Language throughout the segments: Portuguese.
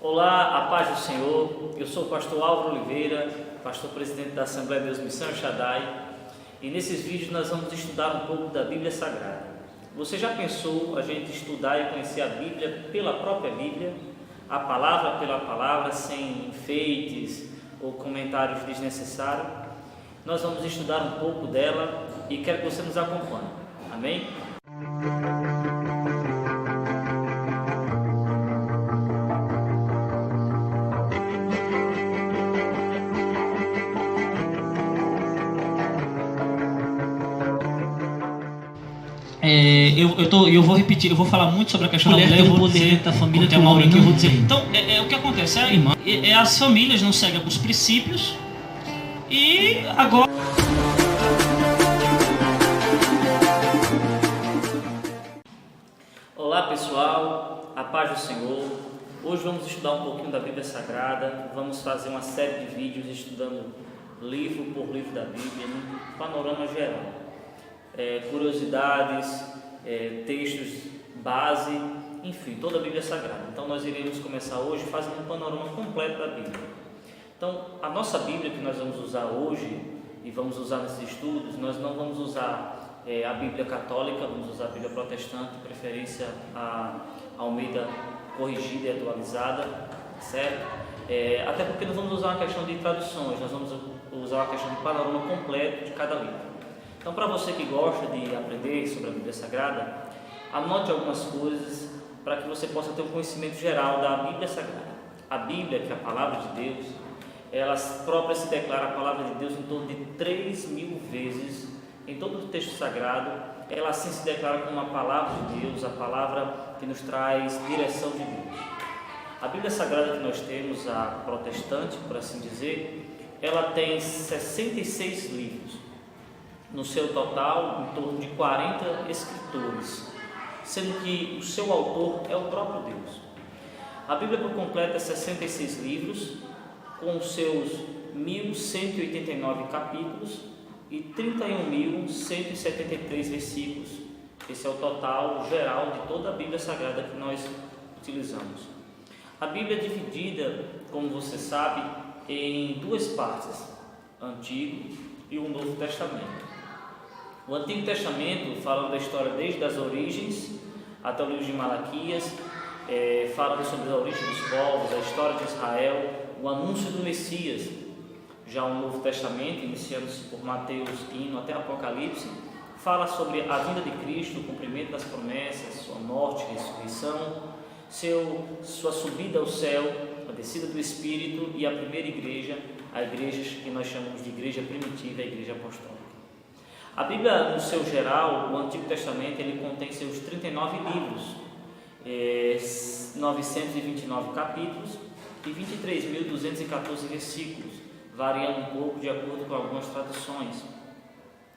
Olá, a paz do Senhor. Eu sou o pastor Álvaro Oliveira, pastor presidente da Assembleia de Deus Missão Shaddai, e nesses vídeos nós vamos estudar um pouco da Bíblia Sagrada. Você já pensou a gente estudar e conhecer a Bíblia pela própria Bíblia, a palavra pela palavra, sem enfeites ou comentários desnecessários? Nós vamos estudar um pouco dela e quero que você nos acompanhe. Amém? Eu vou repetir, eu vou falar muito sobre a questão da mulher, eu vou dizer da família que é uma que eu vou dizer. Então, o que acontece? As famílias não seguem os princípios e agora... Olá pessoal, a paz do Senhor. Hoje vamos estudar um pouquinho da Bíblia Sagrada, vamos fazer uma série de vídeos estudando livro por livro da Bíblia, num panorama geral. Curiosidades, textos base, enfim, toda a Bíblia Sagrada. Então nós iremos começar hoje fazendo um panorama completo da Bíblia. Então a nossa Bíblia que nós vamos usar hoje e vamos usar nesses estudos, nós não vamos usar a Bíblia católica, vamos usar a Bíblia protestante, de preferência a Almeida corrigida e atualizada, certo? Até porque nós vamos usar uma questão de traduções, nós vamos usar uma questão de panorama completo de cada livro. Então, para você que gosta de aprender sobre a Bíblia Sagrada, anote algumas coisas para que você possa ter um conhecimento geral da Bíblia Sagrada. A Bíblia, que é a Palavra de Deus, ela própria se declara a Palavra de Deus em torno de 3.000 vezes em todo o texto sagrado. Ela assim se declara como a Palavra de Deus, a Palavra que nos traz direção de Deus. A Bíblia Sagrada que nós temos, a protestante, por assim dizer, ela tem 66 livros. No seu total, em torno de 40 escritores, sendo que o seu autor é o próprio Deus. A Bíblia por completo é 66 livros, com seus 1.189 capítulos e 31.173 versículos. Esse é o total geral de toda a Bíblia Sagrada que nós utilizamos. A Bíblia é dividida, como você sabe, em duas partes, Antigo e o Novo Testamento. O Antigo Testamento fala da história desde as origens até o livro de Malaquias, fala sobre a origem dos povos, a história de Israel, o anúncio do Messias. Já o Novo Testamento, iniciando-se por Mateus indo até Apocalipse, fala sobre a vinda de Cristo, o cumprimento das promessas, sua morte, ressurreição, sua subida ao céu, a descida do Espírito e a primeira igreja, a igreja que nós chamamos de igreja primitiva, a igreja apostólica. A Bíblia, no seu geral, o Antigo Testamento, ele contém seus 39 livros, 929 capítulos e 23.214 versículos, variando um pouco de acordo com algumas traduções.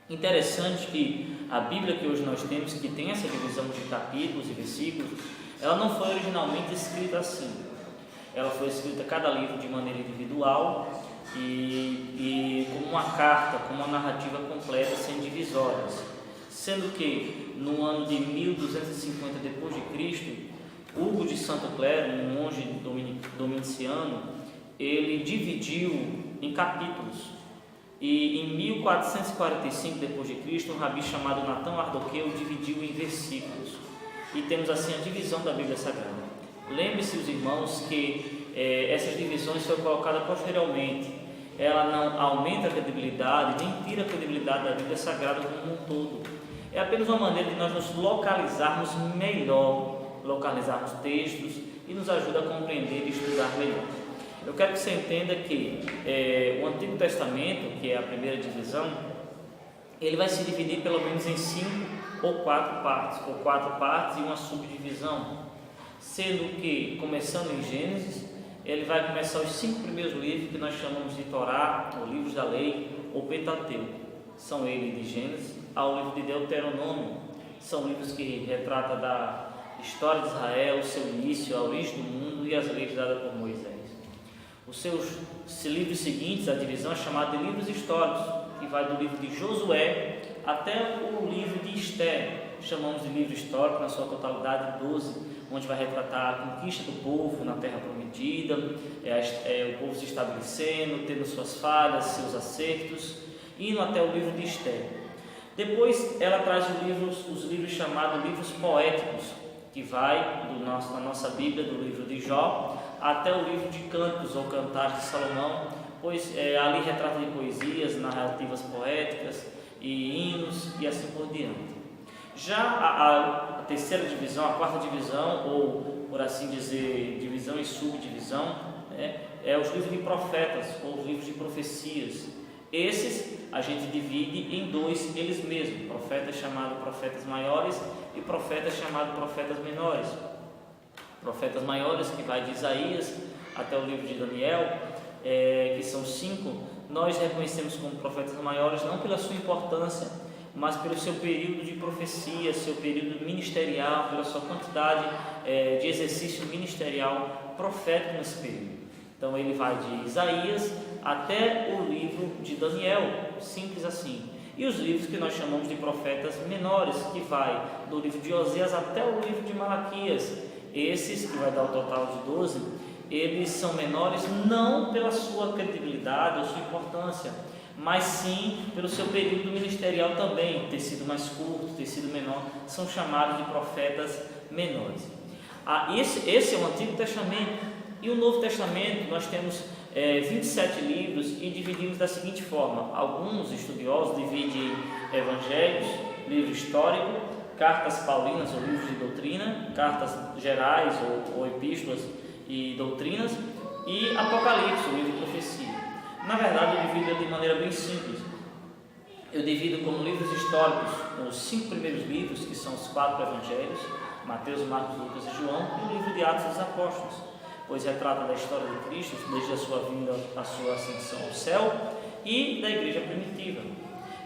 Interessante que a Bíblia que hoje nós temos, que tem essa divisão de capítulos e versículos, ela não foi originalmente escrita assim. Ela foi escrita cada livro de maneira individual e como uma carta, como uma narrativa completa, sem divisórias. Sendo que no ano de 1250 depois de Cristo, Hugo de Santo Clero, um monge dominiciano, ele dividiu em capítulos. E em 1445 depois de Cristo, um rabi chamado Natão Ardoqueu dividiu em versículos. E temos assim a divisão da Bíblia Sagrada. Lembre-se, os irmãos, que essas divisões foram colocadas posteriormente. Ela não aumenta a credibilidade, nem tira a credibilidade da Bíblia Sagrada como um todo. É apenas uma maneira de nós nos localizarmos melhor, localizarmos textos e nos ajuda a compreender e estudar melhor. Eu quero que você entenda que o Antigo Testamento, que é a primeira divisão, ele vai se dividir pelo menos em 5 ou 4 partes e uma subdivisão, sendo que, começando em Gênesis, ele vai começar os 5 primeiros livros que nós chamamos de Torá, ou livros da lei, ou Pentateuco. São eles de Gênesis ao livro de Deuteronômio. São livros que retratam da história de Israel, o seu início, a origem do mundo e as leis dadas por Moisés. Os seus livros seguintes, a divisão é chamada de livros históricos, que vai do livro de Josué até o livro de Esther. Chamamos de livro histórico, na sua totalidade 12, onde vai retratar a conquista do povo na Terra Prometida, o povo se estabelecendo, tendo suas falhas, seus acertos, indo até o livro de Esther. Depois ela traz os livros chamados livros poéticos, que vai na nossa Bíblia, do livro de Jó, até o livro de Cânticos ou Cantares de Salomão, pois ali retrata de poesias, narrativas poéticas e hinos e assim por diante. Já a terceira divisão, a quarta divisão, ou por assim dizer, divisão e subdivisão, é os livros de profetas ou os livros de profecias. Esses a gente divide em dois eles mesmos, profetas chamados profetas maiores e profetas chamados profetas menores. Profetas maiores, que vai de Isaías até o livro de Daniel, que são 5, nós reconhecemos como profetas maiores não pela sua importância, mas pelo seu período de profecia, seu período ministerial, pela sua quantidade de exercício ministerial profético nesse período. Então ele vai de Isaías até o livro de Daniel, simples assim. E os livros que nós chamamos de profetas menores, que vai do livro de Oséias até o livro de Malaquias. Esses, que vai dar o total de 12, eles são menores não pela sua credibilidade ou sua importância, mas sim pelo seu período ministerial também, ter sido mais curto, ter sido menor, são chamados de profetas menores. Esse é o Antigo Testamento. E o Novo Testamento nós temos 27 livros e dividimos da seguinte forma: alguns estudiosos dividem evangelhos, livro histórico, cartas paulinas ou livros de doutrina, cartas gerais ou epístolas e doutrinas, e Apocalipse, o livro de profecia. Na verdade, eu divido de maneira bem simples. Eu divido como livros históricos os 5 primeiros livros, que são os 4 evangelhos, Mateus, Marcos, Lucas e João, e o livro de Atos dos Apóstolos, pois retrata da história de Cristo, desde a sua vinda, a sua ascensão ao céu, e da igreja primitiva.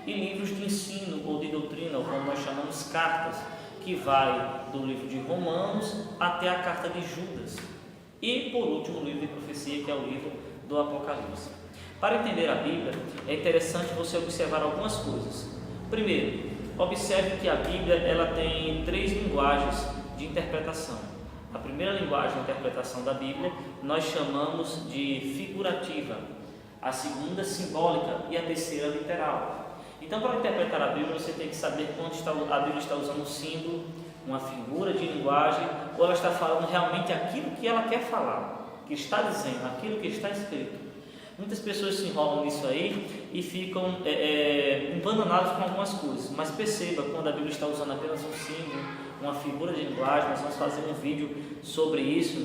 E livros de ensino ou de doutrina, ou como nós chamamos cartas, que vai do livro de Romanos até a carta de Judas. E por último, o livro de profecia, que é o livro do Apocalipse. Para entender a Bíblia, é interessante você observar algumas coisas. Primeiro, observe que a Bíblia ela tem 3 linguagens de interpretação. A primeira linguagem de interpretação da Bíblia nós chamamos de figurativa, a segunda simbólica e a terceira literal. Então, para interpretar a Bíblia, você tem que saber quando a Bíblia está usando um símbolo, uma figura de linguagem, ou ela está falando realmente aquilo que ela quer falar, que está dizendo, aquilo que está escrito. Muitas pessoas se enrolam nisso aí e ficam embananadas com algumas coisas, mas perceba, quando a Bíblia está usando apenas um símbolo, uma figura de linguagem, nós vamos fazer um vídeo sobre isso,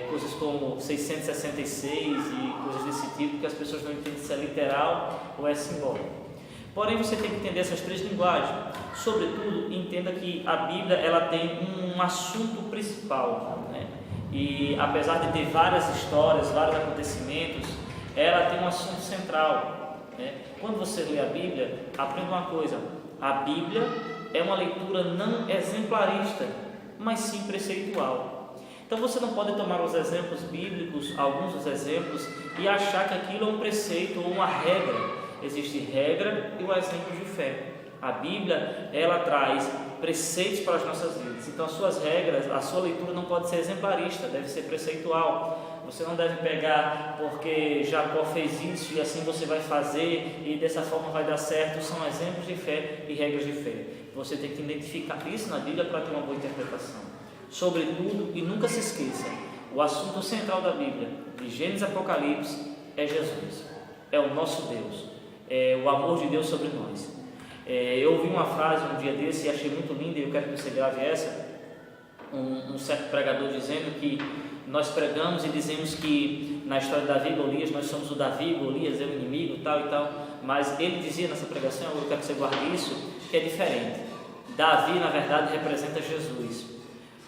coisas como 666 e coisas desse tipo, que as pessoas não entendem se é literal ou é simbólico. Porém, você tem que entender essas 3 linguagens. Sobretudo, entenda que a Bíblia ela tem um assunto principal, e apesar de ter várias histórias, vários acontecimentos, ela tem um assunto central. Quando você lê a Bíblia, aprenda uma coisa: a Bíblia é uma leitura não exemplarista, mas sim preceitual. Então você não pode tomar os exemplos bíblicos, alguns dos exemplos, e achar que aquilo é um preceito ou uma regra. Existe regra e o exemplo de fé. A Bíblia, ela traz preceitos para as nossas vidas. Então as suas regras, a sua leitura não pode ser exemplarista, deve ser preceitual. Você não deve pegar porque Jacó fez isso e assim você vai fazer e dessa forma vai dar certo. São exemplos de fé e regras de fé. Você tem que identificar isso na Bíblia para ter uma boa interpretação. Sobretudo, e nunca se esqueça, o assunto central da Bíblia, de Gênesis a Apocalipse, é Jesus. É o nosso Deus. É o amor de Deus sobre nós. Eu ouvi uma frase um dia desse e achei muito linda, e eu quero que você grave essa. Um certo pregador dizendo que nós pregamos e dizemos que na história de Davi e Golias nós somos o Davi, Golias é o inimigo, tal e tal, mas ele dizia nessa pregação, eu quero que você guarde isso, que é diferente. Davi na verdade representa Jesus,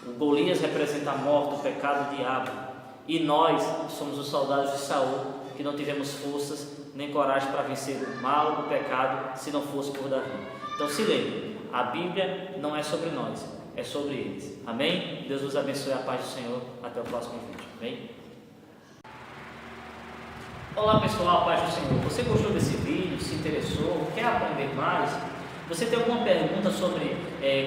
o Golias representa a morte, o pecado, o diabo, e nós somos os soldados de Saul, que não tivemos forças nem coragem para vencer o mal, o pecado, se não fosse por Davi. Então se lembre, a Bíblia não é sobre nós, é sobre eles. Amém? Deus nos abençoe, a paz do Senhor. Até o próximo vídeo. Amém? Olá pessoal, a paz do Senhor. Você gostou desse vídeo? Se interessou? Quer aprender mais? Você tem alguma pergunta sobre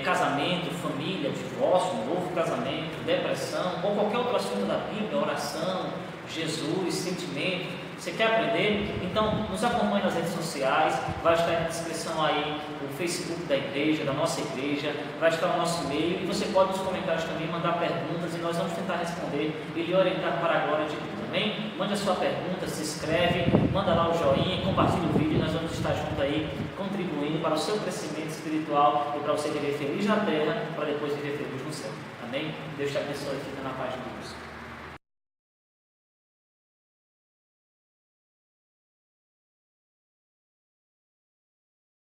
casamento, família, divórcio, novo casamento, depressão, ou qualquer outro assunto da Bíblia, oração, Jesus, sentimento, você quer aprender? Então nos acompanhe nas redes sociais, vai estar na descrição aí o Facebook da igreja, da nossa igreja, vai estar o nosso e-mail, e você pode nos comentários também mandar perguntas e nós vamos tentar responder e lhe orientar para a glória de Deus, amém? Mande a sua pergunta, se inscreve, manda lá o joinha, compartilha o vídeo e nós vamos estar juntos aí contribuindo para o seu crescimento espiritual e para você viver feliz na terra, para depois viver feliz no céu, amém? Deus te abençoe e fica na paz de Deus.